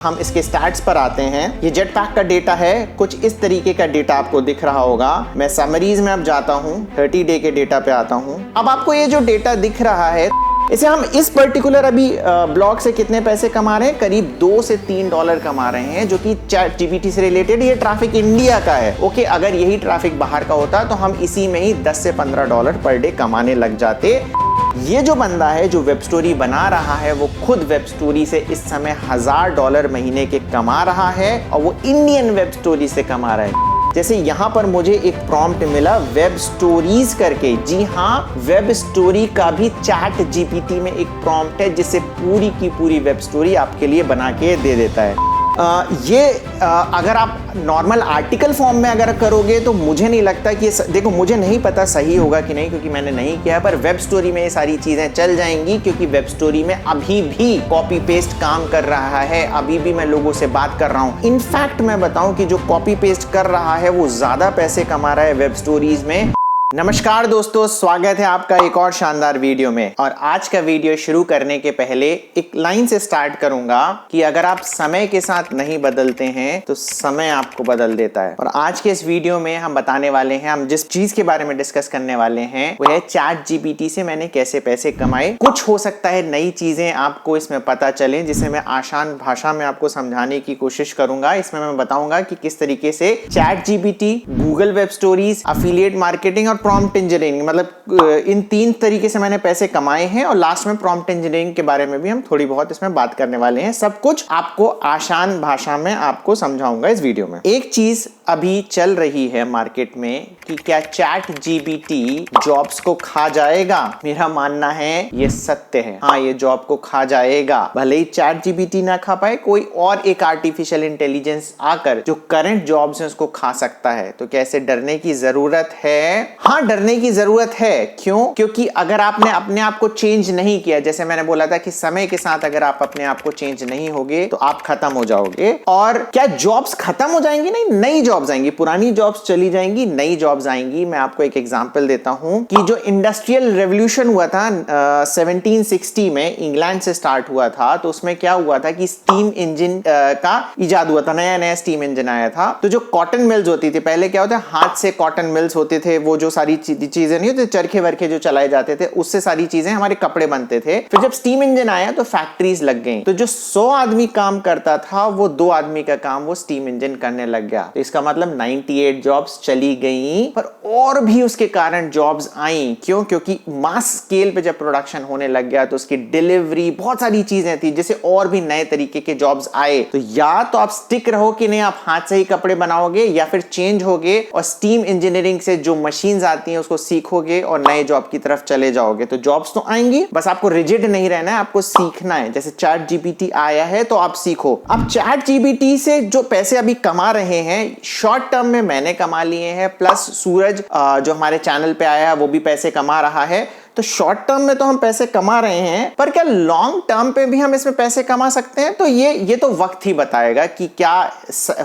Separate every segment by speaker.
Speaker 1: हम इसके स्टैट्स पर आते हैं। ये जेट पैक का डेटा है, कुछ इस तरीके का डेटा आपको दिख रहा होगा। मैं समरीज में अब जाता हूँ, 30 डे के डेटा पे आता हूँ। अब आपको ये जो डेटा दिख रहा है, इसे हम इस पर्टिकुलर अभी ब्लॉग से कितने पैसे कमा रहे हैं, करीब $2 से $3 कमा रहे हैं, जो कि चैट जीपीटी से रिलेटेड। ये ट्रैफिक इंडिया का है। ओके, अगर यही ट्रैफिक बाहर का होता तो हम इसी में ही $10 से $15 पर डे कमाने लग जाते। ये जो बंदा है जो वेब स्टोरी बना रहा है, वो खुद वेब स्टोरी से इस समय $1000 महीने के कमा रहा है, और वो इंडियन वेब स्टोरी से कमा रहा है। जैसे यहाँ पर मुझे एक प्रॉम्प्ट मिला वेब स्टोरीज करके। जी हाँ, वेब स्टोरी का भी चैट जीपीटी में एक प्रॉम्प्ट है, जिससे पूरी की पूरी वेब स्टोरी आपके लिए बना के दे देता है। अगर आप नॉर्मल आर्टिकल फॉर्म में अगर करोगे तो मुझे नहीं लगता कि देखो, मुझे नहीं पता सही होगा कि नहीं, क्योंकि मैंने नहीं किया, पर वेब स्टोरी में ये सारी चीजें चल जाएंगी, क्योंकि वेब स्टोरी में अभी भी कॉपी पेस्ट काम कर रहा है। अभी भी मैं लोगों से बात कर रहा हूं। इनफैक्ट मैं बताऊं कि जो कॉपी पेस्ट कर रहा है वो ज्यादा पैसे कमा रहा है वेब स्टोरीज में। नमस्कार दोस्तों, स्वागत है आपका एक और शानदार वीडियो में। और आज का वीडियो शुरू करने के पहले एक लाइन से स्टार्ट करूंगा कि अगर आप समय के साथ नहीं बदलते हैं तो समय आपको बदल देता है। और आज के इस वीडियो में हम बताने वाले हैं, हम जिस चीज के बारे में डिस्कस करने वाले हैं वो है चैट जीपीटी से मैंने कैसे पैसे कमाए। कुछ हो सकता है नई चीजें आपको इसमें पता चले, जिसे मैं आसान भाषा में आपको समझाने की कोशिश करूंगा। इसमें मैं बताऊंगा कि किस तरीके से chat GPT, Google web stories, affiliate marketing और प्रॉम्प्ट इंजीनियरिंग, मतलब इन 3 तरीके से मैंने पैसे कमाए हैं। और लास्ट में प्रॉम्प्ट इंजीनियरिंग के बारे में भी हम थोड़ी बहुत इसमें बात करने वाले हैं। सब कुछ आपको आसान भाषा में आपको समझाऊंगा इस वीडियो में। एक चीज अभी चल रही है मार्केट में कि क्या चैट जीपीटी जॉब्स को खा जाएगा। मेरा मानना है ये सत्य है, हाँ, ये जॉब को खा जाएगा। भले ही चैट जीपीटी ना खा पाए, कोई और एक आर्टिफिशियल इंटेलिजेंस आकर जो करंट जॉब्स हैं उसको खा सकता है। तो कैसे डरने की जरूरत है? हाँ, डरने की जरूरत है। क्यों? क्योंकि अगर आपने अपने आप को चेंज नहीं किया, जैसे मैंने बोला था कि समय के साथ अगर आप अपने आप को चेंज नहीं होगे तो आप खत्म हो जाओगे। और क्या जॉब्स खत्म हो जाएंगी? नहीं, नई जॉब्स आएंगी। पुरानी जॉब्स चली जाएंगी, नई जॉब्स आएंगी। मैं आपको एक एग्जांपल देता हूं कि जो इंडस्ट्रियल रेवोल्यूशन हुआ था 1760 में, इंग्लैंड से स्टार्ट हुआ था। तो उसमें क्या हुआ था कि स्टीम इंजन का इजाद हुआ था, नया नया स्टीम इंजन आया था। तो जो कॉटन मिल्स होती थी, पहले क्या होता है, हाथ से कॉटन मिल्स होते थे, वो जो सारी चीजें नहीं होती, चरखे वरखे जो चलाए जाते थे, उससे सारी चीजें हमारे कपड़े बनते थे। फिर जब स्टीम इंजन आया तो फैक्ट्रीज लग गई। तो जो 100 आदमी काम करता था, वो 2 आदमी का काम वो स्टीम इंजन करने लग गया। तो इसका मतलब 98 जॉब्स चली गई, पर और भी उसके कारण जॉब्स आई। क्यों? क्योंकि मास स्केल पे जब प्रोडक्शन होने लग गया तो उसकी डिलीवरी, बहुत सारी चीजें थी, जिससे और भी नए तरीके के जॉब्स आए। तो या तो आप स्टिक रहो कि नहीं, आप हाथ से ही कपड़े बनाओगे, या फिर चेंज होगे और स्टीम इंजीनियरिंग से जो मशीन्स आती हैं उसको सीखोगे और नए जॉब की तरफ चले जाओगे। तो जॉब्स तो आएंगी, बस आपको रिजिड नहीं रहना है, आपको सीखना है। जैसे चैट जीपीटी आया है तो आप सीखो। अब चैट जीपीटी से जो पैसे अभी कमा रहे हैं, शॉर्ट टर्म में मैंने कमा लिए हैं, प्लस सूरज जो हमारे चैनल पे आया है वो भी पैसे कमा रहा है। तो शॉर्ट टर्म में तो हम पैसे कमा रहे हैं, पर क्या लॉन्ग टर्म पे भी हम इसमें पैसे कमा सकते हैं? तो ये तो वक्त ही बताएगा कि क्या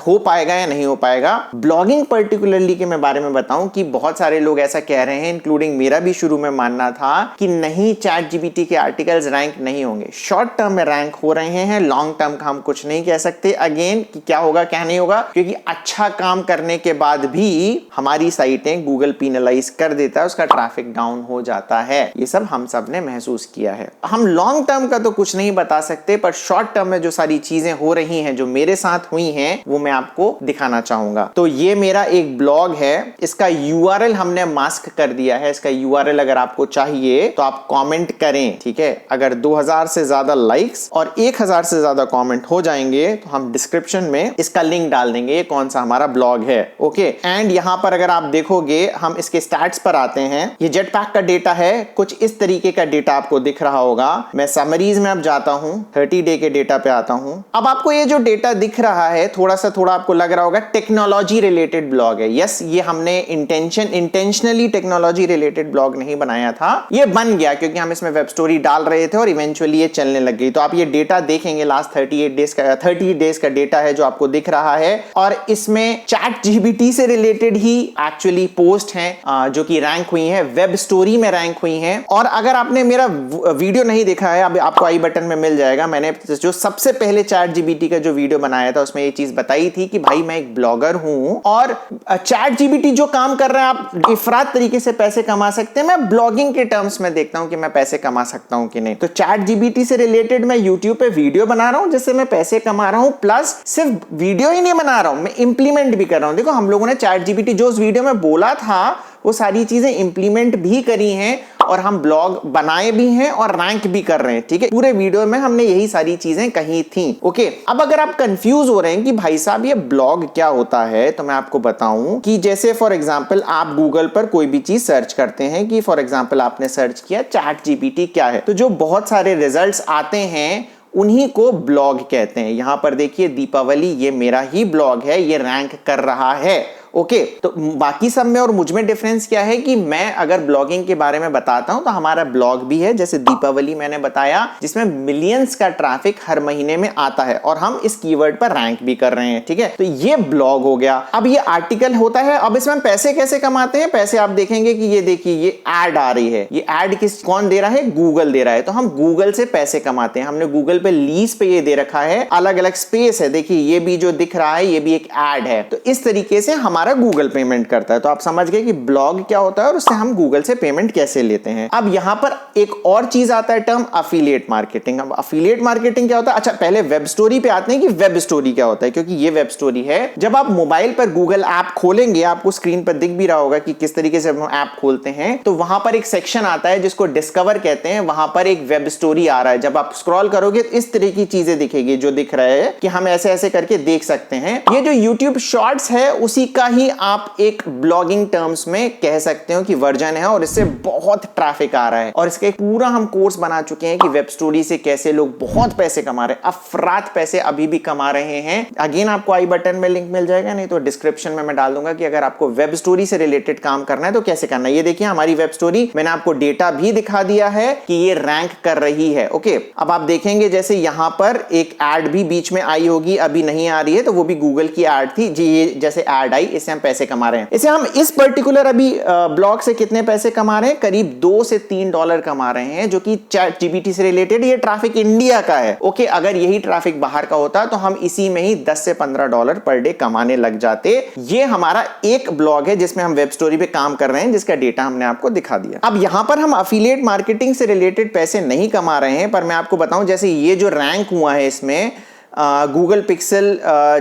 Speaker 1: हो पाएगा या नहीं हो पाएगा। ब्लॉगिंग पर्टिकुलरली के मैं बारे में बताऊं कि बहुत सारे लोग ऐसा कह रहे हैं, इंक्लूडिंग मेरा भी शुरू में मानना था कि नहीं, चैट जीपीटी के आर्टिकल्स रैंक नहीं होंगे। शॉर्ट टर्म में रैंक हो रहे हैं, लॉन्ग टर्म का हम कुछ नहीं कह सकते अगेन कि क्या होगा क्या नहीं होगा, क्योंकि अच्छा काम करने के बाद भी हमारी साइटें गूगल पीनलाइज कर देता है, उसका ट्रैफिक डाउन हो जाता है। ये सब हम सब ने महसूस किया है। हम लॉन्ग टर्म का तो कुछ नहीं बता सकते, पर शॉर्ट टर्म में जो सारी चीजें हो रही हैं, जो मेरे साथ हुई हैं, वो मैं आपको दिखाना चाहूंगा। तो ये मेरा एक ब्लॉग है, इसका यूआरएल हमने मास्क कर दिया है। इसका यूआरएल अगर आपको चाहिए तो आप कमेंट करें, ठीक है? अगर 2000 से ज्यादा लाइक्स और 1000 से ज्यादा कमेंट हो जाएंगे तो हम डिस्क्रिप्शन में इसका लिंक डाल देंगे, कौन सा हमारा ब्लॉग है। ओके, एंड यहां पर अगर आप देखोगे, हम इसके स्टैट्स पर आते हैं। ये जेट पैक का डेटा है, कुछ इस तरीके का डेटा आपको दिख रहा होगा। मैं समरीज में अब जाता हूं, 30 डे के डेटा पे आता हूं। अब आपको ये जो डेटा दिख रहा है, थोड़ा आपको लग रहा होगा टेक्नोलॉजी रिलेटेड ब्लॉग है। यस, ये हमने इंटेंशनली टेक्नोलॉजी रिलेटेड ब्लॉग नहीं बनाया था, ये बन गया क्योंकि हम इसमें वेब स्टोरी डाल रहे थे और इवेंचुअली ये चलने लग गई। तो आप ये डेटा देखेंगे, लास्ट 30 डेज का डेटा है जो आपको दिख रहा है। और इसमें चैट जीपीटी से रिलेटेड ही एक्चुअली पोस्ट हैं जो कि रैंक हुई है, वेब स्टोरी में रैंक हुई बनी है। और अगर आपने मेरा वीडियो नहीं देखा है, अब आपको आई बटन में मिल जाएगा, मैंने जो सबसे पहले चैट जीपीटी का जो वीडियो बनाया था उसमें ये चीज बताई थी कि भाई मैं एक ब्लॉगर हूं और चैट जीपीटी जो काम कर रहा है आप इफरात तरीके से पैसे कमा सकते हैं। मैं ब्लॉगिंग के टर्म्स में देखता हूं कि मैं पैसे कमा सकता हूं कि नहीं। तो चैट जीपीटी से रिलेटेड मैं यूट्यूब पे वीडियो बना रहा हूं जिससे मैं पैसे कमा रहा हूं, प्लस सिर्फ वीडियो ही नहीं बना रहा हूं, मैं इंप्लीमेंट भी कर रहा हूं। देखो हम लोगों ने चैट जीपीटी जो उस वीडियो में बोला था वो सारी चीजें इंप्लीमेंट भी करी हैं और हम ब्लॉग बनाए भी हैं और रैंक भी कर रहे हैं। ठीक है, पूरे वीडियो में हमने यही सारी चीजें कही थी। ओके, अब अगर आप कंफ्यूज हो रहे हैं कि भाई साहब ये ब्लॉग क्या होता है, तो मैं आपको बताऊं कि जैसे फॉर एग्जांपल आप गूगल पर कोई भी चीज सर्च करते हैं, कि फॉर एग्जांपल आपने सर्च किया चैट जीपीटी क्या है, तो जो बहुत सारे रिजल्ट्स आते हैं उन्हीं को ब्लॉग कहते हैं। यहां पर देखिए दीपावली, ये मेरा ही ब्लॉग है, ये रैंक कर रहा है। ओके, तो बाकी सब में और मुझ में डिफरेंस क्या है कि मैं अगर ब्लॉगिंग के बारे में बताता हूं तो हमारा ब्लॉग भी है, जैसे दीपावली मैंने बताया, जिसमें मिलियंस का ट्रैफिक हर महीने में आता है और हम इस कीवर्ड पर रैंक भी कर रहे हैं। ठीक है, तो ये ब्लॉग हो गया। अब ये आर्टिकल होता है, अब इसमें पैसे कैसे कमाते हैं? पैसे आप देखेंगे कि ये देखिए ये एड आ रही है, ये एड कौन दे रहा है? गूगल दे रहा है। तो हम गूगल से पैसे कमाते हैं। हमने गूगल पे लीज पे ये दे रखा है, अलग अलग स्पेस है, देखिए ये भी जो दिख रहा है ये भी एक एड है। तो इस तरीके से हमारा गूगल पेमेंट करता है। तो आप समझ गए कि ब्लॉग क्या होता है और उससे हम गूगल से पेमेंट कैसे लेते हैं। अब यहां पर एक और चीज आता है टर्म अफिलिएट मार्केटिंग। अब अफिलिएट मार्केटिंग क्या होता है? अच्छा, पहले वेब स्टोरी पे आते हैं कि वेब स्टोरी क्या होता है, क्योंकि ये वेब स्टोरी है। जब आप मोबाइल पर गूगल ऐप खोलेंगे, आपको स्क्रीन पर दिख भी रहा होगा कि किस तरीके से हम ऐप खोलते हैं, तो वहां पर एक सेक्शन आता है जिसको डिस्कवर कहते हैं। वहां पर एक वेब स्टोरी आ रहा है। जब आप स्क्रॉल करोगे तो इस तरह की चीजें दिखेगी, जो दिख रहा है कि हम ऐसे ऐसे करके देख सकते हैं। ये जो यूट्यूब शॉर्ट्स है उसी का ही आप एक ब्लॉगिंग टर्म्स में कह सकते हो कि वर्जन है और इससे बहुत ट्रैफिक आ रहा है। और इसके पूरा हम कोर्स बना चुके हैं कि वेब स्टोरी से कैसे लोग बहुत पैसे कमा रहे हैं, अफरात पैसे अभी भी कमा रहे हैं। अगेन आपको आई बटन में लिंक मिल जाएगा, नहीं तो डिस्क्रिप्शन में मैं डाल दूंगा कि अगर आपको वेब स्टोरी से रिलेटेड काम करना है तो कैसे करना है। ये देखिए हमारी वेब स्टोरी, मैंने आपको डेटा भी दिखा दिया है कि ये रैंक कर रही है। ओके, अब आप देखेंगे जैसे यहां पर एक एड भी बीच में आई होगी, अभी नहीं आ रही है, तो वो भी गूगल की एड थी जी। ये जैसे एड आई, इससे हम पैसे कमा रहे हैं। इसे हम इस पर्टिकुलर अभी ब्लॉग से कितने पैसे कमा रहे हैं? करीब $2 से $3 कमा रहे हैं, जो कि चैट जीपीटी से रिलेटेड। ये ट्रैफिक इंडिया का है। ओके, अगर यही ट्रैफिक बाहर का होता तो हम इसी में ही $10 से $15 पर डे कमाने लग जाते। ये हमारा एक ब्लॉग है जिसमें हम वेब स्टोरी पे काम कर रहे हैं, जिसका डेटा हमने आपको दिखा दिया। अब यहां पर हम अफिलिएट मार्केटिंग से रिलेटेड पैसे नहीं कमा रहे हैं, पर मैं आपको बताऊं जैसे ये जो रैंक हुआ है इसमें गूगल पिक्सल,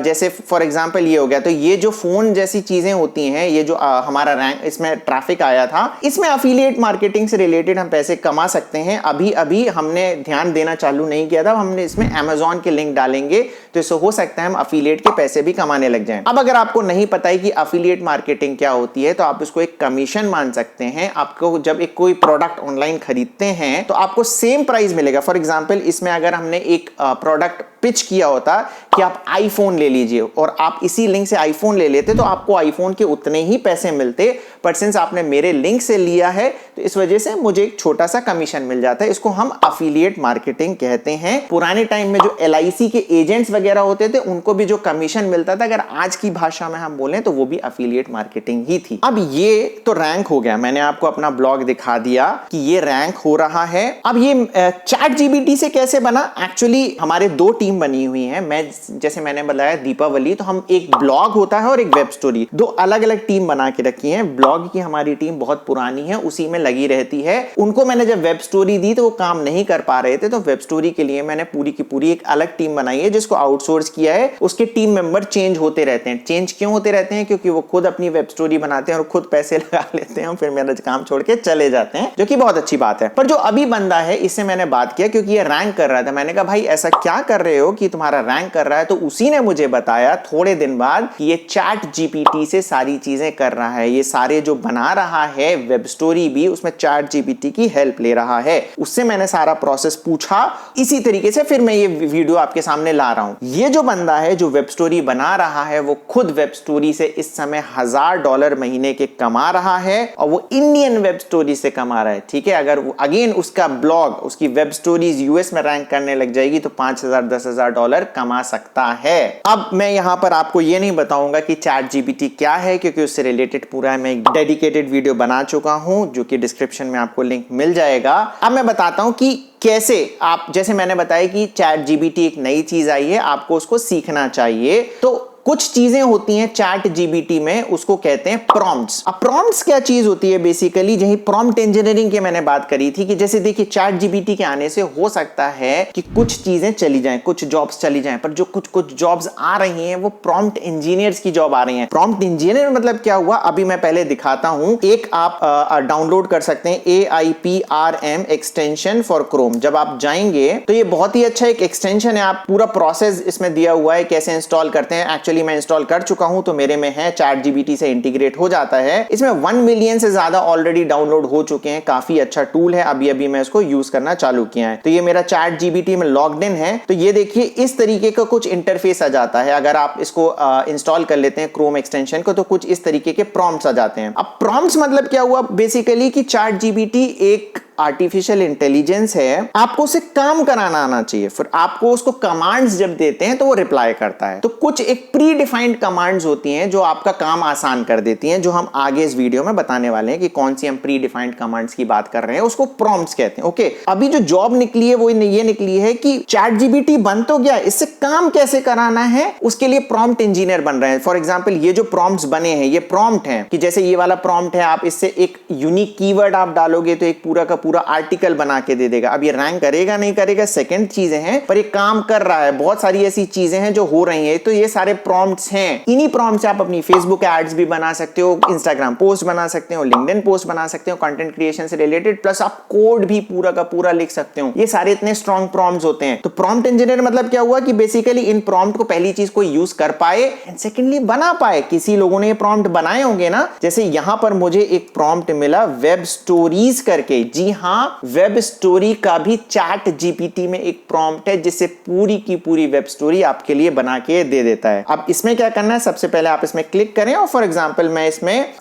Speaker 1: जैसे फॉर एग्जांपल ये हो गया, तो ये जो फोन जैसी चीजें होती हैं, ये जो हमारा रैंक इसमें ट्रैफिक आया था, इसमें अफिलिएट मार्केटिंग से रिलेटेड हम पैसे कमा सकते हैं। अभी अभी हमने ध्यान देना चालू नहीं किया था, हमने इसमें Amazon के लिंक डालेंगे तो इससे हो सकता है हम अफिलिएट के पैसे भी कमाने लग जाएं। अब अगर आपको नहीं पता है कि अफिलिएट मार्केटिंग क्या होती है, तो आप इसको एक कमीशन मान सकते हैं। आपको जब एक कोई प्रोडक्ट ऑनलाइन खरीदते हैं तो आपको सेम प्राइस मिलेगा। फॉर एग्जाम्पल इसमें अगर हमने एक प्रोडक्ट पिच किया होता कि आप आईफोन ले लीजिए और आप इसी लिंक से आईफोन ले लेते तो आपको आईफोन के उतने ही पैसे मिलते, पर सिंस आपने मेरे लिंक से लिया है तो इस वजह से मुझे एक छोटा सा कमीशन मिल जाता है। इसको हम अफिलिएट मार्केटिंग कहते हैं। पुराने टाइम में जो LIC के एजेंट्स वगैरह होते थे उनको भी जो कमीशन मिलता था, अगर आज की भाषा में हम बोलें तो वो भी अफिलिएट मार्केटिंग ही थी। अब ये तो रैंक हो गया, मैंने आपको अपना ब्लॉग दिखा दिया कि ये रैंक हो रहा है। अब ये चैट जीपीटी से कैसे बना? एक्चुअली हमारे 2 टीम बनी हुई है। मैं जैसे मैंने बताया दीपावली, तो हम एक ब्लॉग होता है और एक वेब स्टोरी, 2 अलग अलग टीम बना के रखी है। ब्लॉग की हमारी टीम बहुत पुरानी है, उसी में लगी रहती है। उनको मैंने जब वेब स्टोरी दी तो वो काम नहीं कर पा रहे थे, तो वेब स्टोरी के लिए मैंने पूरी की पूरी एक अलग टीम बनाई है जिसको आउटसोर्स किया है। उसके टीम मेंबर चेंज होते रहते हैं। चेंज क्यों होते रहते हैं? क्योंकि वो खुद अपनी वेब स्टोरी बनाते हैं और खुद पैसे लगा लेते हैं, फिर मेरा काम छोड़ के चले जाते हैं, जो कि बहुत अच्छी बात है। पर जो अभी बंदा है इससे मैंने बात किया क्योंकि ये रैंक कर रहा था। मैंने कहा भाई ऐसा क्या कर रहे हो कि तुम्हारा रैंक कर रहा है? तो उसी ने मुझे बताया थोड़े दिन बाद कि ये चैट जीपीटी से सारी चीजें कर रहा है। ये सारे जो बना रहा है वेब स्टोरी भी, उसमें चैट जीपीटी की हेल्प ले रहा है। उससे मैंने सारा प्रोसेस पूछा, इसी तरीके से फिर मैं ये वीडियो आपके सामने ला रहा हूं। ये जो बंदा है जो वेब स्टोरी बना रहा है, वो खुद वेब स्टोरी से इस समय $1000 महीने के कमा रहा है और वो इंडियन वेब स्टोरी से कमा रहा है। ठीक है, अगर अगेन उसका ब्लॉग, उसकी वेब स्टोरीज US में रैंक करने लग जाएगी तो $5000 $10,000 $1 कमा सकता है। अब मैं यहां पर आपको ये नहीं बताऊंगा कि चैट जीपीटी क्या है, क्योंकि उससे रिलेटेड पूरा मैं एक डेडिकेटेड वीडियो बना चुका हूं, जो कि डिस्क्रिप्शन में आपको लिंक मिल जाएगा। अब मैं बताता हूं कि कैसे आप, जैसे मैंने बताया कि चैट जीपीटी एक नई चीज आई है, आपको उसको सीखना चाहिए। तो कुछ चीजें होती हैं चैट जीपीटी में, उसको कहते हैं प्रॉम्प्ट्स। अब प्रॉम्प्ट्स क्या चीज होती है बेसिकली, यही प्रॉम्प्ट इंजीनियरिंग की मैंने बात करी थी कि जैसे देखिए चैट जीपीटी के आने से हो सकता है कि कुछ चीजें चली जाएं, कुछ जॉब्स चली जाएं, पर जो कुछ जॉब्स आ रही हैं वो प्रॉम्प्ट इंजीनियर्स की जॉब आ रही हैं। प्रॉम्प्ट इंजीनियर मतलब क्या हुआ, अभी मैं पहले दिखाता हूं। एक आप डाउनलोड कर सकते हैं AIPRM एक्सटेंशन फॉर क्रोम। जब आप जाएंगे तो ये बहुत ही अच्छा एक एक्सटेंशन है, आप पूरा प्रोसेस इसमें दिया हुआ है कैसे इंस्टॉल करते हैं। एक्चुअली मैं इंस्टॉल कर चुका हूं, तो मेरे में है, चैट जीपीटी से इंटीग्रेट हो जाता है। इसमें 1 मिलियन से ज्यादा ऑलरेडी डाउनलोड हो चुके हैं। काफी अच्छा टूल है, अभी मैं इसको यूज करना चालू किया है। तो ये मेरा चैट जीपीटी में लॉग्ड इन है। तो ये देखिए इस तरीके का कुछ इंटरफेस आ जाता है। अगर आप इसको इंस्टॉल कर लेते हैं क्रोम एक्सटेंशन को, तो कुछ इस तरीके के प्रॉम्प्ट्स आ जाते हैं। अब प्रॉम्प्ट्स मतलब क्या हुआ बेसिकली कि चैट जीपीटी एक आर्टिफिशियल इंटेलिजेंस है, आपको उसे काम कराना आना चाहिए। फिर आपको उसको कमांड्स जब देते हैं तो वो रिप्लाई करता है। तो कुछ एक प्री डिफाइंड कमांड्स होती हैं जो आपका काम आसान कर देती हैं, जो हम आगे इस वीडियो में बताने वाले हैं कि कौन सी हम प्री डिफाइंड कमांड्स की बात कर रहे हैं, उसको प्रॉम्प्ट्स कहते हैं। ओके, अभी जो जॉब निकली है वो ये निकली है कि चैट जीपीटी बन तो गया, इससे काम कैसे कराना है उसके लिए प्रॉम्प्ट इंजीनियर बन रहे हैं। फॉर एग्जाम्पल ये जो प्रॉम्प्ट्स बने हैं ये प्रॉम्प्ट हैं कि जैसे ये वाला प्रॉम्प्ट है, आप इससे एक यूनिक कीवर्ड आप डालोगे तो एक पूरा आर्टिकल बना के दे देगा। अब ये रैंक करेगा नहीं करेगा सेकंड चीजें हैं, पर ये काम कर रहा है। बहुत सारी ऐसी चीजें हैं जो हो रही हैं, तो ये सारे प्रॉम्प्ट्स हैं। इन्हीं प्रॉम्प्ट से आप अपनी फेसबुक एड्स भी बना सकते हो, इंस्टाग्राम पोस्ट बना सकते हो, लिंक्डइन पोस्ट बना सकते हो कंटेंट क्रिएशन से रिलेटेड, प्लस आप कोड भी पूरा का पूरा लिख सकते हो। ये सारे इतने स्ट्रॉन्ग प्रॉम्प्ट्स होते हैं। तो प्रॉम्प्ट इंजीनियर मतलब क्या हुआ कि बेसिकली इन प्रॉम्प्ट को पहली चीज कोई यूज कर पाए एंड सेकेंडली बना पाए। किसी लोगों ने ये प्रॉम्प्ट बनाए होंगे ना, जैसे यहां पर मुझे एक प्रॉम्प्ट मिला वेब स्टोरीज करके। जी हां, वेब स्टोरी का भी चैट जीपीटी में एक प्रॉम्प्ट है जिससे पूरी की पूरी वेब स्टोरी आपके लिए बना के दे देता है। अब इसमें क्या करना है, सबसे पहले आप इसमें क्लिक करें और फॉर एग्जांपल मैं इसमें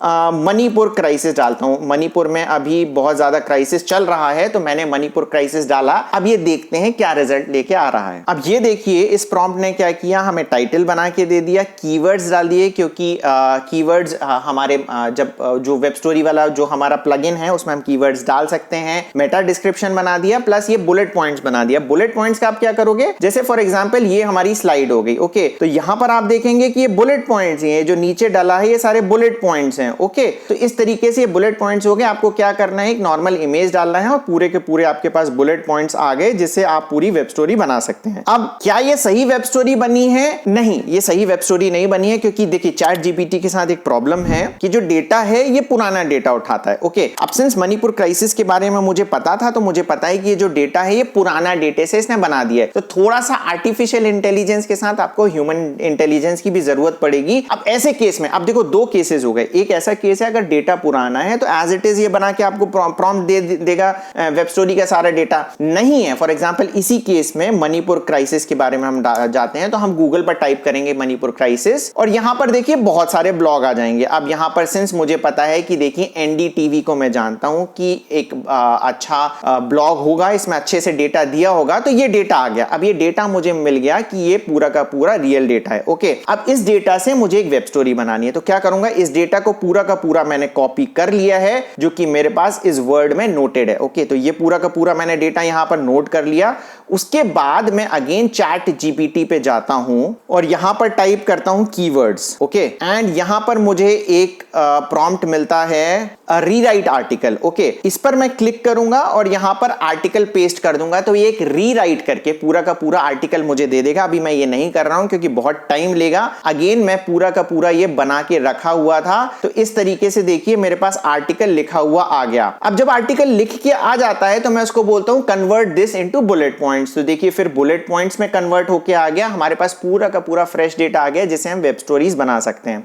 Speaker 1: मणिपुर क्राइसिस डालता हूं। मणिपुर में अभी बहुत ज्यादा क्राइसिस चल रहा है, तो मैंने मणिपुर क्राइसिस डाला। अब ये देखते हैं क्या रिजल्ट लेके आ रहा है। अब ये देखिए इस प्रॉम्प्ट ने क्या किया, हमें टाइटल बना के दे दिया, कीवर्ड्स डाल दिए, क्योंकि कीवर्ड्स हमारे जब जो वेब स्टोरी वाला जो हमारा प्लगइन है उसमें हम कीवर्ड्स डाल सकते हैं। मेटा डिस्क्रिप्शन बना दिया, प्लस ये बुलेट पॉइंट्स बना दिया। बुलेट पॉइंट्स का आप क्या करोगे, जैसे फॉर एग्जांपल ये हमारी स्लाइड हो गई। ओके, तो यहां पर आप देखेंगे कि ये बुलेट पॉइंट्स हैं, जो नीचे डाला है ये सारे बुलेट पॉइंट्स हैं। ओके, तो इस तरीके से ये बुलेट पॉइंट्स हो गए। आपको क्या करना है, एक नॉर्मल इमेज डालना है और पूरे के पूरे आपके पास बुलेट पॉइंट्स आ गए, जिससे आप पूरी वेब स्टोरी बना सकते हैं। अब क्या ये सही वेब स्टोरी बनी है? नहीं, ये सही वेब स्टोरी नहीं बनी है, क्योंकि देखिए चैट जीपीटी के साथ एक प्रॉब्लम है कि जो डेटा है ये पुराना डेटा उठाता है। ओके, अब सिंस मणिपुर क्राइसिस के बारे में मुझे पता था, तो मुझे पता है कि ये जो डेटा है ये पुराना डेटा से इसने बना दिया है। तो थोड़ा सा आर्टिफिशियल इंटेलिजेंस के साथ आपको ह्यूमन इंटेलिजेंस की भी जरूरत पड़ेगी। अब ऐसे केस में, अब देखो दो केसेस हो गए। एक ऐसा केस है अगर डेटा पुराना है तो एज इट इज ये बना के आपको प्रॉम्प्ट दे देगा वेब स्टोरी का सारा डेटा। नहीं है, फॉर एग्जांपल इसी केस में मणिपुर क्राइसिस के बारे में हम जाते हैं, तो हम गूगल पर टाइप करेंगे मणिपुर क्राइसिस और यहां पर देखिए बहुत सारे ब्लॉग आ जाएंगे। अब यहां पर सिंस मुझे पता है कि देखिए एनडीटीवी को मैं जानता हूं कि एक अच्छा ब्लॉग होगा, इसमें अच्छे से डेटा दिया होगा, तो ये डेटा आ गया। अब ये डेटा मुझे मिल गया कि ये पूरा का पूरा रियल डेटा है। ओके, अब इस डेटा से मुझे एक वेब स्टोरी बनानी है, तो क्या करूंगा, इस डेटा को पूरा का पूरा मैंने कॉपी कर लिया है, जो कि मेरे पास इस वर्ड में नोटेड है। ओके, तो ये पूरा का पूरा मैंने डेटा यहां पर नोट कर लिया। उसके बाद मैं अगेन चैट जीपीटी पे जाता हूं और यहां पर टाइप करता हूं कीवर्ड्स। ओके, एंड यहां पर मुझे एक प्रॉम्प्ट मिलता है रीराइट आर्टिकल। ओके, इस पर मैं क्लिक करूंगा और यहां पर आर्टिकल पेस्ट कर दूंगा, तो ये एक रीराइट करके पूरा का पूरा आर्टिकल मुझे दे देगा। अभी मैं ये नहीं कर रहा हूं क्योंकि बहुत टाइम लेगा। अगेन मैं पूरा का पूरा ये बना के रखा हुआ था, तो इस तरीके से देखिए मेरे पास आर्टिकल लिखा हुआ आ गया। अब जब आर्टिकल लिख के आ जाता है तो मैं उसको बोलता हूं convert this into bullet points. तो देखिए फिर बुलेट पॉइंट्स में कन्वर्ट होके आ गया, हमारे पास पूरा का पूरा फ्रेश डेटा आ गया जिसे हम वेब स्टोरीज बना सकते हैं।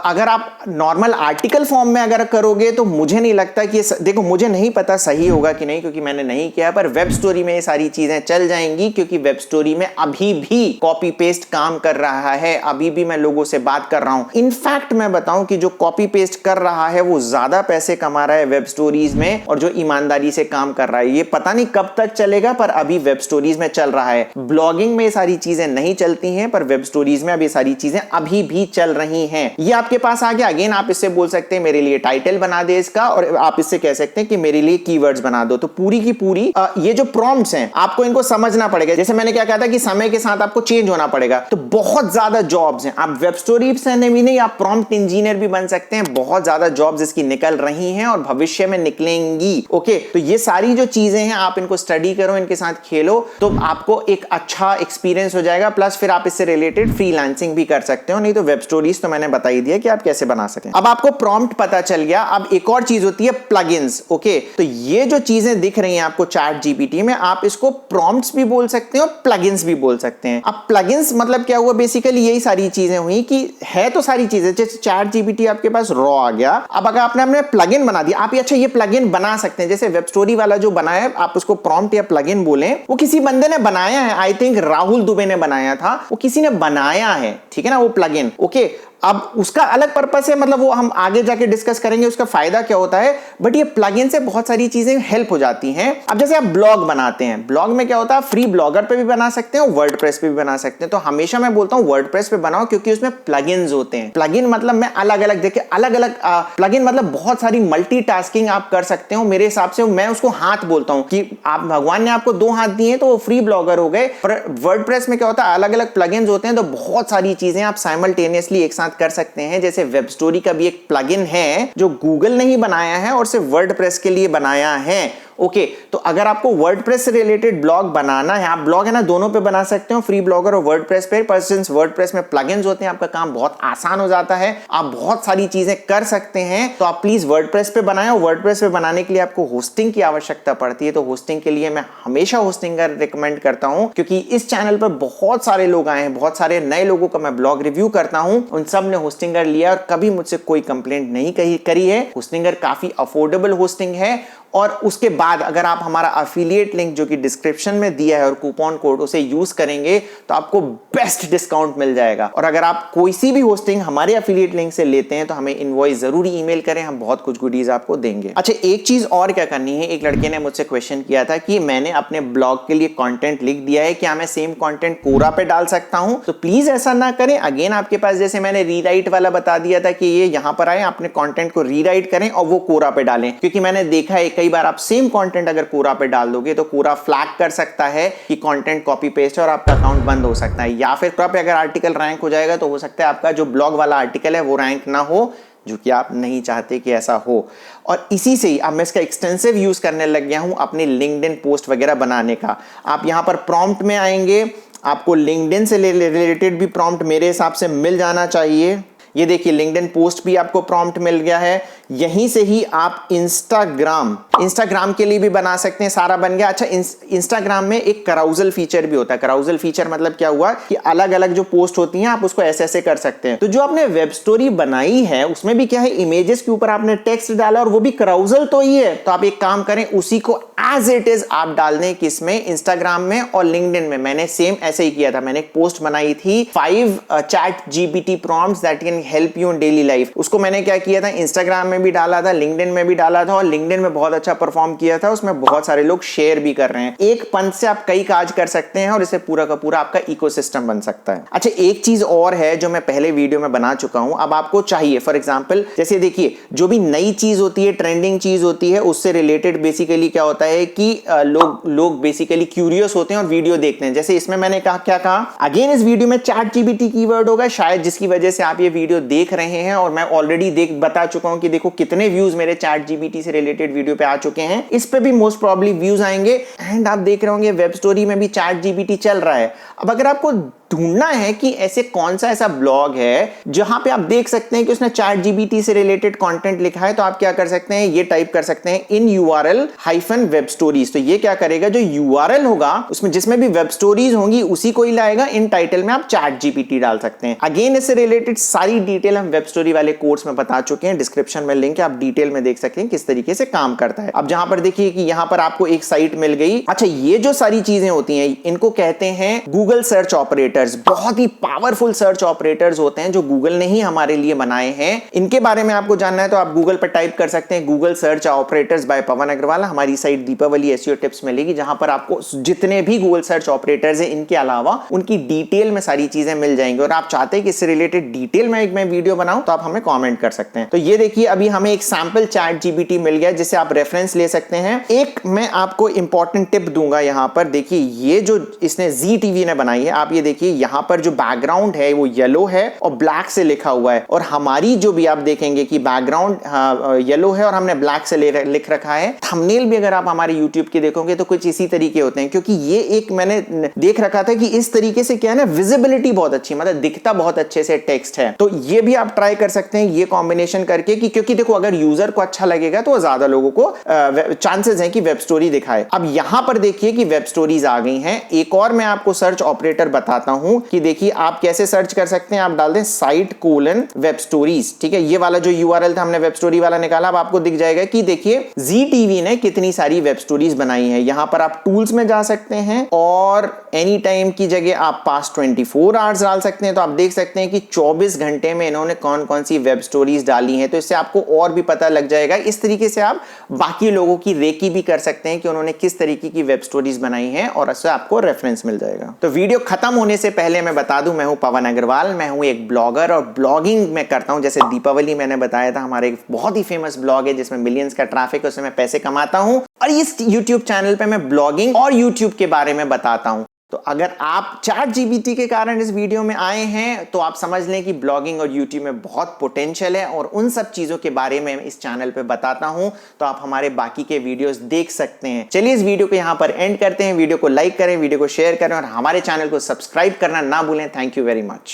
Speaker 1: अगर आप नॉर्मल आर्टिकल फॉर्म में अगर करोगे तो मुझे नहीं लगता कि देखो मुझे नहीं पता सही होगा कि नहीं, क्योंकि मैंने नहीं किया, पर वेब स्टोरी में ये सारी चीजें चल जाएंगी, क्योंकि वेब स्टोरी में अभी भी कॉपी पेस्ट काम कर रहा है। अभी भी मैं लोगों से बात कर रहा हूं। इनफैक्ट मैं बताऊं कि जो कॉपी पेस्ट कर रहा है वो ज्यादा पैसे कमा रहा है वेब स्टोरीज में, और जो ईमानदारी से काम कर रहा है ये पता नहीं कब तक चलेगा। चलेगा, पर अभी वेब स्टोरीज में चल रहा है। ब्लॉगिंग में ये सारी चीजें नहीं चलती हैं, पर वेब स्टोरीज में अब ये सारी चीजें अभी भी चल रही हैं। ये आपके पास आ गया। अगेन आप इससे बोल सकते हैं मेरे लिए टाइटल बना दे इसका, और आप इससे कह सकते हैं कि मेरे लिए कीवर्ड्स बना दो। तो पूरी की पूरी ये जो प्रॉम्प्ट्स हैं आपको इनको समझना पड़ेगा। जैसे मैंने क्या कहा था कि समय के साथ आपको चेंज होना पड़ेगा। तो बहुत ज्यादा जॉब्स हैं, आप वेब स्टोरी से भी नहीं, आप प्रॉम्प्ट इंजीनियर भी बन सकते हैं। बहुत ज्यादा जॉब्स इसकी निकल रही हैं और भविष्य में निकलेंगी। ओके, तो ये सारी जो चीजें हैं आप इनको स्टडी करो, इनके साथ खेलो, तो आपको एक अच्छा एक्सपीरियंस हो जाएगा। प्लस फिर आप इससे रिलेटेड फ्रीलांसिंग भी कर सकते हो। नहीं तो वेब स्टोरीज तो मैंने बता ही दिया कि आप कैसे बना सकें। अब आपको प्रॉम्प्ट पता चल गया। अब एक और चीज होती है प्लगइन्स। ओके, तो ये जो चीजें दिख रही हैं आपको चैट जीपीटी में, आप इसको प्रॉम्प्ट्स भी बोल सकते हो, प्लगइन्स भी बोल सकते हैं। अब प्लगइन्स मतलब क्या हुआ, बेसिकली यही सारी चीजें हुई कि है तो सारी चीजें, जैसे चैट जीपीटी आपके पास रॉ आ गया। अब अगर आपने अपने प्लगइन बना दिया, आप ये अच्छा ये प्लगइन बना सकते हैं। जैसे वेब स्टोरी वाला जो बनाया, आप उसको प्रॉम्प्ट या प्लगइन बोलें, वो किसी बंदे ने बनाया है, आई थिंक राहुल दुबे ने बनाया था, वो किसी ने बनाया है, ठीक है ना, वो प्लगइन। ओके, अब उसका अलग पर्पस है, मतलब वो हम आगे जाके डिस्कस करेंगे उसका फायदा क्या होता है। बट ये प्लगइन से बहुत सारी चीजें हेल्प हो जाती हैं। अब जैसे आप ब्लॉग बनाते हैं, ब्लॉग में क्या होता है, फ्री ब्लॉगर पे भी बना सकते हैं, वर्डप्रेस पे भी बना सकते हैं। तो हमेशा मैं बोलता हूं वर्डप्रेस पे बनाओ, क्योंकि उसमें प्लगइन्स होते हैं। प्लगइन मतलब मैं अलग अलग देखिए, अलग अलग प्लगइन मतलब बहुत सारी मल्टीटास्किंग आप कर सकते हो। मेरे हिसाब से मैं उसको हाथ बोलता हूं कि आप, भगवान ने आपको 2 हाथ दिए तो वो फ्री ब्लॉगर हो गए। पर वर्डप्रेस में क्या होता है, अलग अलग प्लगइन्स होते हैं, तो बहुत सारी चीजें आप साइमल्टेनियसली एक साथ कर सकते हैं। जैसे वेब स्टोरी का भी एक प्लगइन है जो गूगल ने ही बनाया है और सिर्फ वर्डप्रेस के लिए बनाया है। ओके, तो अगर आपको वर्डप्रेस से रिलेटेड ब्लॉग बनाना है, आप ब्लॉग है ना दोनों पे बना सकते हो, फ्री ब्लॉगर और वर्डप्रेस पे। पर सिंस वर्डप्रेस में प्लगइन्स होते हैं, आपका काम बहुत आसान हो जाता है, आप बहुत सारी चीजें कर सकते हैं। तो आप प्लीज वर्डप्रेस पे बनाएं। और वर्डप्रेस पे बनाने के लिए आपको होस्टिंग की आवश्यकता पड़ती है। तो होस्टिंग के लिए मैं हमेशा होस्टिंगर रिकमेंड करता हूं, क्योंकि इस चैनल पर बहुत सारे लोग आए हैं, बहुत सारे नए लोगों का मैं ब्लॉग रिव्यू करता हूं, उन सब ने होस्टिंगर लिया और कभी मुझसे कोई कंप्लेंट नहीं करी है। होस्टिंगर काफी अफोर्डेबल होस्टिंग है। और उसके बाद अगर आप हमारा अफिलिएट लिंक जो कि डिस्क्रिप्शन में दिया है और कूपन कोड उसे यूज करेंगे तो आपको बेस्ट डिस्काउंट मिल जाएगा। और अगर आप कोई सी भी होस्टिंग हमारे अफिलिएट लिंक से लेते हैं तो हमें इनवॉइस जरूर ईमेल करें, हम बहुत कुछ गुडीज आपको देंगे। अच्छा, एक चीज और क्या करनी है, एक लड़के ने मुझसे क्वेश्चन किया था कि मैंने अपने ब्लॉग के लिए कंटेंट लिख दिया है, क्या मैं सेम कंटेंट कोरा पे डाल सकता हूं? तो प्लीज ऐसा ना करें। अगेन आपके पास, जैसे मैंने रीराइट वाला बता दिया था कि ये यहां पर आए, अपने कंटेंट को रीराइट करें और वो कोरा पे डालें, क्योंकि मैंने देखा है कई बार आप सेम कंटेंट अगर कोरा पे डाल दोगे तो कोरा फ्लैग कर सकता है कि कंटेंट कॉपी पेस्ट है और आपका अकाउंट बंद हो सकता है। या फिर कोरा पे अगर आर्टिकल रैंक हो जाएगा तो हो सकता है आपका जो ब्लॉग वाला आर्टिकल है वो रैंक ना हो, जो कि आप नहीं चाहते कि ऐसा हो। और इसी से ही अब मैं इसका एक्सटेंसिव यूज करने लग गया हूं अपनी लिंक्डइन पोस्ट वगैरह बनाने का। आप यहां पर प्रॉम्प्ट में आएंगे, आपको लिंक्डइन से रिलेटेड भी प्रॉम्प्ट मेरे हिसाब से मिल जाना चाहिए। ये देखिए लिंक्डइन पोस्ट भी आपको प्रॉम्प्ट मिल गया है। यहीं से ही आप इंस्टाग्राम के लिए भी बना सकते हैं, सारा बन गया। अच्छा, इंस्टाग्राम में एक कराउजल फीचर भी होता है। कराउजल फीचर मतलब क्या हुआ कि अलग अलग जो पोस्ट होती हैं आप उसको ऐसे ऐसे कर सकते हैं। तो जो आपने वेब स्टोरी बनाई है उसमें भी क्या है, इमेजेस के ऊपर आपने टेक्स्ट डाला और वो भी कराउजल तो ही है। तो आप एक काम करें, उसी को एज इट इज आप डाल दें, किसमें, इंस्टाग्राम में और लिंक्डइन में। मैंने सेम ऐसे ही किया था, मैंने एक पोस्ट बनाई थी 5 chat GPT prompts that can help you in daily life. उसको मैंने क्या किया था, इंस्टाग्राम में भी डाला था, लिंक्डइन में भी डाला था और लिंक्डइन में बहुत अच्छा परफॉर्म किया था। उसमें बहुत सारे लोग शेयर भी कर रहे हैं। एक पंच से आप कई काज कर सकते हैं और इससे पूरा का पूरा आपका इकोसिस्टम बन सकता है। अच्छा, एक चीज और है जो मैं पहले वीडियो में बना चुका हूं, अब आपको चाहिए। फॉर एग्जांपल, जैसे देखिए जो भी नई चीज होती है, ट्रेंडिंग चीज होती है, उससे रिलेटेड बेसिकली क्या होता है कि लोग बेसिकली क्यूरियस होते हैं और वीडियो देखते हैं। जैसे इसमें मैंने कहा, क्या कहा, अगेन इस वीडियो में चैट जीपीटी कीवर्ड होगा शायद, जिसकी वजह से आप ये वीडियो देख रहे हैं। और मैं ऑलरेडी बता चुका हूं कि देखो कितने व्यूज मेरे चैट जीपीटी से रिलेटेड वीडियो पे आ चुके हैं। इस पे भी मोस्ट प्रोबेबली व्यूज आएंगे। एंड आप देख रहे होंगे वेब स्टोरी में भी चैट जीपीटी चल रहा है। अब अगर आपको ढूंढना है कि ऐसे कौन सा ऐसा ब्लॉग है जहां पे आप देख सकते हैं कि उसने चैट जीपीटी से रिलेटेड कंटेंट लिखा है, तो आप क्या कर सकते हैं, ये टाइप कर सकते हैं इन URL-वेब स्टोरीज। तो ये क्या करेगा, जो URL होगा उसमें जिसमें भी वेब स्टोरीज होंगी उसी को ही लाएगा। इन टाइटल में आप चैट जीपीटी डाल सकते हैं। अगेन इससे रिलेटेड सारी डिटेल हम वेब स्टोरी वाले कोर्स में बता चुके हैं, डिस्क्रिप्शन में लिंक है, आप डिटेल में देख सकते हैं किस तरीके से काम करता है। अब जहां पर देखिए कि यहां पर आपको एक साइट मिल गई। अच्छा, ये जो सारी चीजें होती हैं इनको कहते हैं गूगल सर्च ऑपरेटर। ऑपरेटर्स बहुत ही पावरफुल सर्च ऑपरेटर्स होते हैं जो गूगल ने ही हमारे लिए बनाए हैं। इनके बारे में आपको जानना है तो आप गूगल पर टाइप कर सकते हैं गूगल सर्च ऑपरेटर्स बाय पवन अग्रवाल। हमारी साइट दीपावली एसईओ टिप्स मिलेगी जहां पर आपको जितने भी गूगल सर्च ऑपरेटर्स हैं इनके अलावा उनकी डिटेल में सारी चीजें मिल जाएंगी। और आप चाहते हैं कि इससे रिलेटेड डिटेल में एक वीडियो बनाऊं तो आप हमें कमेंट कर सकते हैं। तो ये देखिए अभी हमें एक सैंपल चैट जीपीटी मिल गया जिसे आप रेफरेंस ले सकते हैं। एक मैं आपको इंपॉर्टेंट टिप दूंगा यहां पर, देखिए ये जो इसने जी टीवी ने बनाई है, आप ये देखिए यहां पर जो बैकग्राउंड है वो येलो है और ब्लैक से लिखा हुआ है। और हमारी जो भी आप देखेंगे कि बैकग्राउंड येलो है और हमने ब्लैक से लिख रखा है। थंबनेल भी अगर आप हमारे यूट्यूब के देखोगे तो कुछ इसी तरीके होते हैं, क्योंकि ये एक मैंने देख रखा था कि इस तरीके से क्या है ना, विजिबिलिटी बहुत अच्छी, मतलब दिखता बहुत अच्छे से टेक्स्ट है। तो ये भी आप ट्राई कर सकते हैं ये कॉम्बिनेशन करके कि क्योंकि देखो अगर यूजर को अच्छा लगेगा तो ज्यादा लोगों को चांसेस हैं कि वेब स्टोरी दिखाए। अब यहां पर देखिए कि वेब स्टोरीज आ गई हैं। एक और मैं आपको सर्च ऑपरेटर बताता हूं कि देखिए आप कैसे सर्च कर सकते हैं। आप डाल दें site:/वेब स्टोरीज, ठीक है, ये वाला जो यूआरएल था हमने वेब स्टोरी वाला निकाला। अब आपको दिख जाएगा कि देखिए जी टीवी ने कितनी सारी वेब स्टोरीज बनाई है। यहां पर आप टूल्स में जा सकते हैं और एनी टाइम की जगह आप पास्ट 24 आवर्स डाल सकते हैं। तो आप देख सकते हैं कि 24 घंटे में इन्होंने कौन कौन सी वेब स्टोरीज डाली हैं। तो इससे आपको और भी पता लग जाएगा। इस तरीके से आप बाकी लोगों की रेकी भी कर सकते हैं कि उन्होंने किस तरीके की वेब स्टोरीज बनाई हैं और इससे आपको रेफरेंस मिल जाएगा। तो वीडियो खत्म होने से पहले मैं बता दूं, मैं हूं पवन अग्रवाल, मैं हूं एक ब्लॉगर और ब्लॉगिंग मैं करता हूं। जैसे दीपावली मैंने बताया था, हमारे एक बहुत ही फेमस ब्लॉग है जिसमें मिलियंस का ट्रैफिक है, उससे मैं पैसे कमाता हूं। और इस यूट्यूब चैनल पे मैं ब्लॉगिंग और यूट्यूब के बारे में बताता हूं। तो अगर आप चैट जीपीटी के कारण इस वीडियो में आए हैं तो आप समझ लें कि ब्लॉगिंग और यूट्यूब में बहुत पोटेंशियल है और उन सब चीजों के बारे में इस चैनल पे बताता हूं। तो आप हमारे बाकी के वीडियोस देख सकते हैं। चलिए इस वीडियो को यहां पर एंड करते हैं। वीडियो को लाइक करें, वीडियो को शेयर करें और हमारे चैनल को सब्सक्राइब करना ना भूलें। Thank you very much.